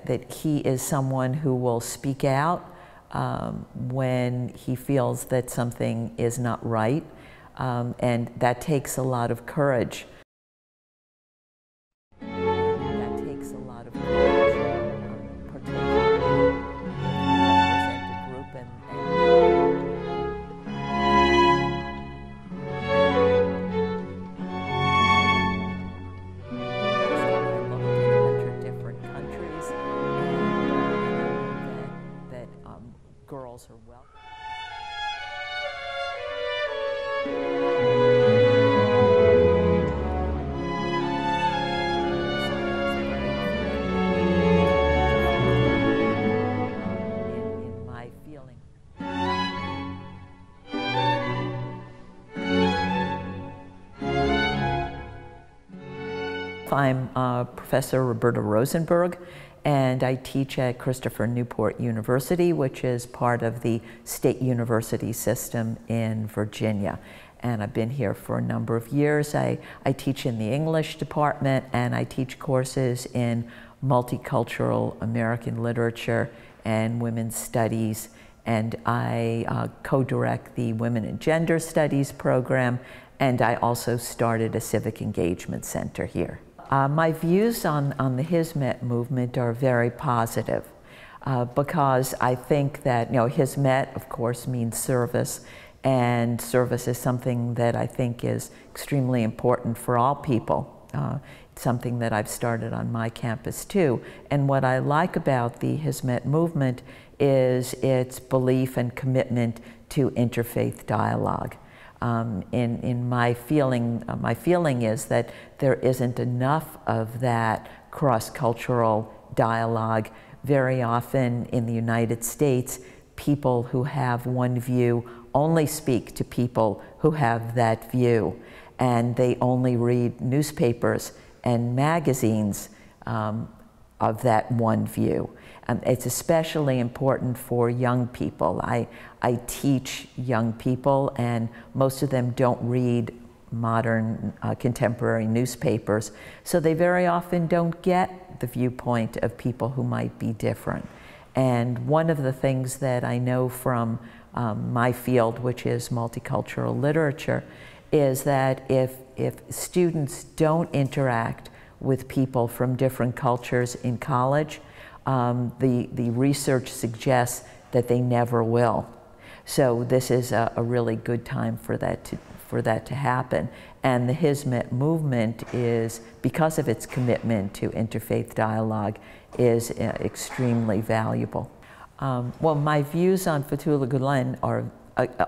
that he is someone who will speak out when he feels that something is not right, and that takes a lot of courage. Girls are welcome. In my feeling. I'm Professor Roberta Rosenberg, and I teach at Christopher Newport University, which is part of the state university system in Virginia. And I've been here for a number of years. I teach in the English department, and I teach courses in multicultural American literature and women's studies. And I co-direct the Women and Gender Studies program, and I also started a civic engagement center here. My views on the Hizmet movement are very positive because I think that, Hizmet, of course, means service, and service is something that I think is extremely important for all people. It's something that I've started on my campus too. And what I like about the Hizmet movement is its belief and commitment to interfaith dialogue. In my feeling is that there isn't enough of that cross-cultural dialogue. Very often in the United States, people who have one view only speak to people who have that view, and they only read newspapers and magazines of that one view. It's especially important for young people. I teach young people, and most of them don't read modern contemporary newspapers, so they very often don't get the viewpoint of people who might be different. And one of the things that I know from my field, which is multicultural literature, is that if students don't interact with people from different cultures in college, the research suggests that they never will. So this is a really good time for that to happen. And the Hizmet movement is, because of its commitment to interfaith dialogue, is extremely valuable. Well, my views on Fethullah Gulen are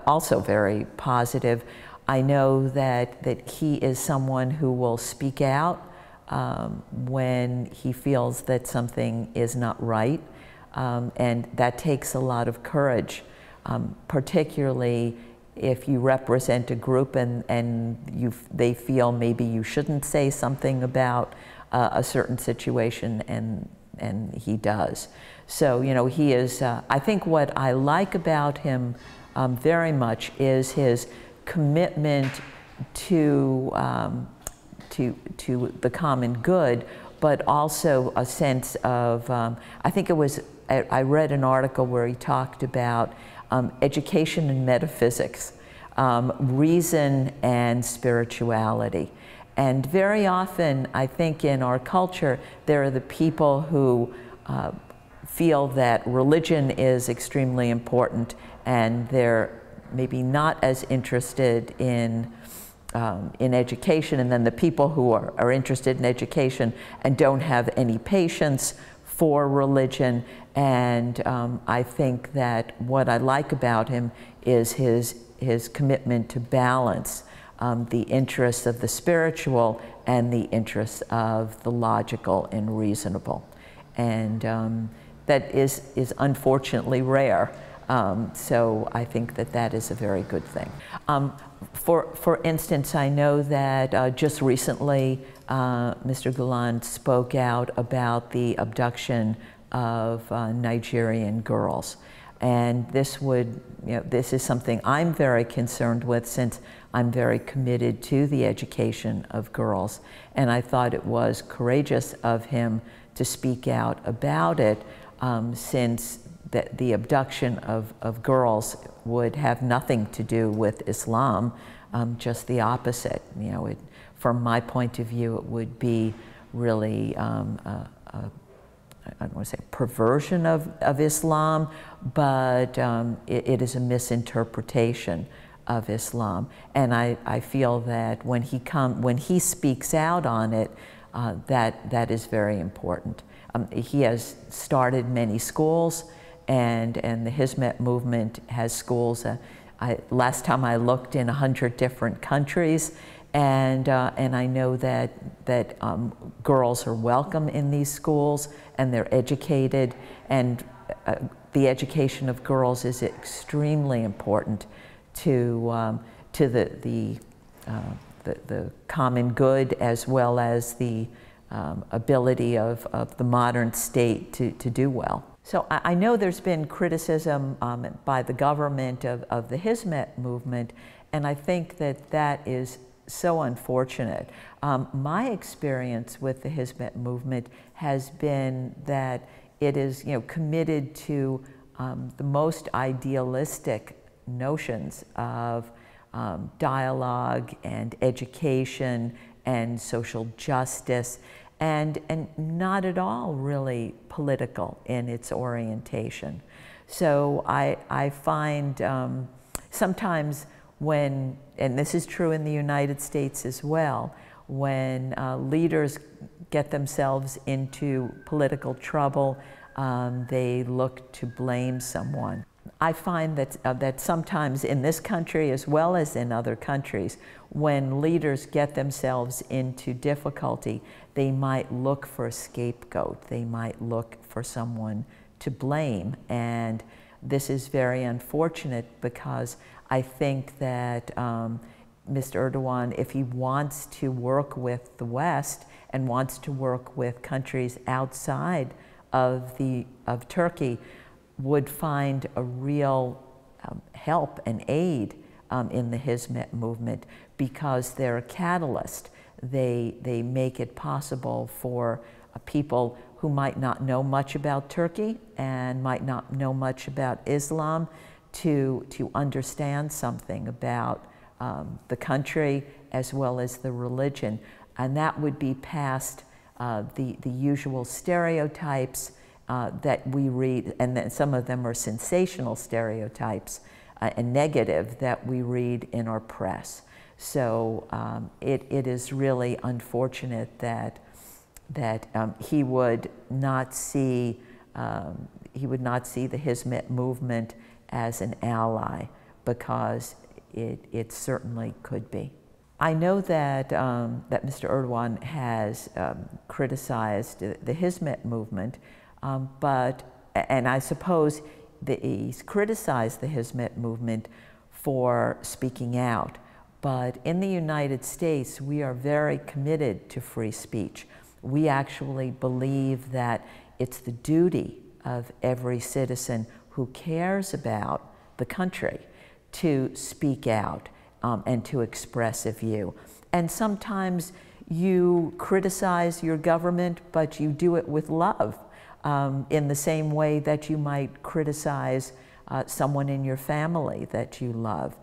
also very positive. I know that he is someone who will speak out when he feels that something is not right, and that takes a lot of courage, particularly if you represent a group and they feel maybe you shouldn't say something about a certain situation, and he does. So, he is, I think what I like about him very much is his commitment to the common good, but also a sense of, I think it was, I read an article where he talked about education and metaphysics, reason and spirituality. And very often, I think in our culture, there are the people who feel that religion is extremely important, and they're maybe not as interested in education, and then the people who are interested in education and don't have any patience for religion. And I think that what I like about him is his commitment to balance the interests of the spiritual and the interests of the logical and reasonable. And that is unfortunately rare. So I think that is a very good thing. For instance, I know that just recently Mr. Gulen spoke out about the abduction of Nigerian girls. And this is something I'm very concerned with, since I'm very committed to the education of girls. And I thought it was courageous of him to speak out about it, since the abduction of girls would have nothing to do with Islam, just the opposite. You know, from my point of view, it would be really I don't want to say perversion of Islam, but it is a misinterpretation of Islam. And I feel that when he speaks out on it, that is very important. He has started many schools, and the Hizmet movement has schools. Last time I looked, in 100 different countries. And I know that girls are welcome in these schools, and they're educated, and the education of girls is extremely important to the common good, as well as the ability of the modern state to do well. So I know there's been criticism by the government of the Hizmet movement, and I think that is so unfortunate. My experience with the Hizmet movement has been that it is, committed to the most idealistic notions of dialogue and education and social justice, and not at all really political in its orientation. So I find sometimes when, and this is true in the United States as well, when leaders get themselves into political trouble, they look to blame someone. I find that sometimes in this country, as well as in other countries, when leaders get themselves into difficulty, they might look for a scapegoat. They might look for someone to blame. And this is very unfortunate, because I think that Mr. Erdogan, if he wants to work with the West and wants to work with countries outside of Turkey, would find a real help and aid in the Hizmet movement, because they're a catalyst. They make it possible for people who might not know much about Turkey and might not know much about Islam to understand something about the country as well as the religion. And that would be past the usual stereotypes that we read, and then some of them are sensational stereotypes and negative that we read in our press. So it is really unfortunate that he would not see the Hizmet movement as an ally, because it certainly could be. I know that Mr. Erdogan has criticized the Hizmet movement, and I suppose that he's criticized the Hizmet movement for speaking out. But in the United States, we are very committed to free speech. We actually believe that it's the duty of every citizen who cares about the country to speak out and to express a view. And sometimes you criticize your government, but you do it with love, in the same way that you might criticize someone in your family that you love,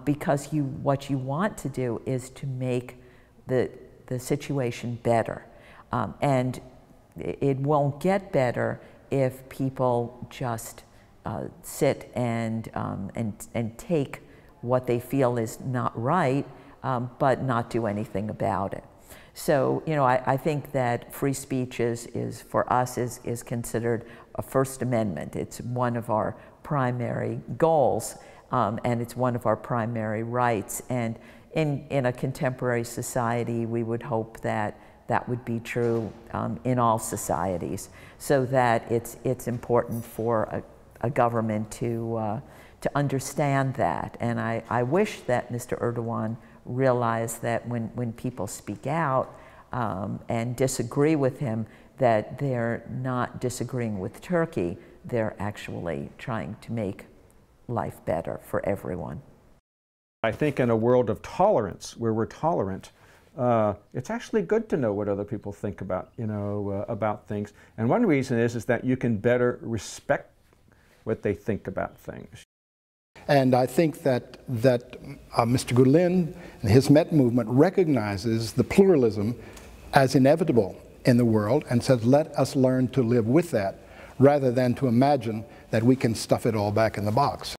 because what you want to do is to make the situation better. And it won't get better if people just sit and take what they feel is not right, but not do anything about it. So, I think that free speech is for us is considered a First Amendment. It's one of our primary goals, and it's one of our primary rights. And in a contemporary society, we would hope that that would be true in all societies, so that it's important for a government to understand that. And I wish that Mr. Erdogan realized that when people speak out and disagree with him, that they're not disagreeing with Turkey, they're actually trying to make life better for everyone. I think in a world of tolerance, where we're tolerant, it's actually good to know what other people think about, about things. And one reason is that you can better respect what they think about things. And I think that Mr. Gulen and the Hizmet movement recognizes the pluralism as inevitable in the world and says, let us learn to live with that, rather than to imagine that we can stuff it all back in the box.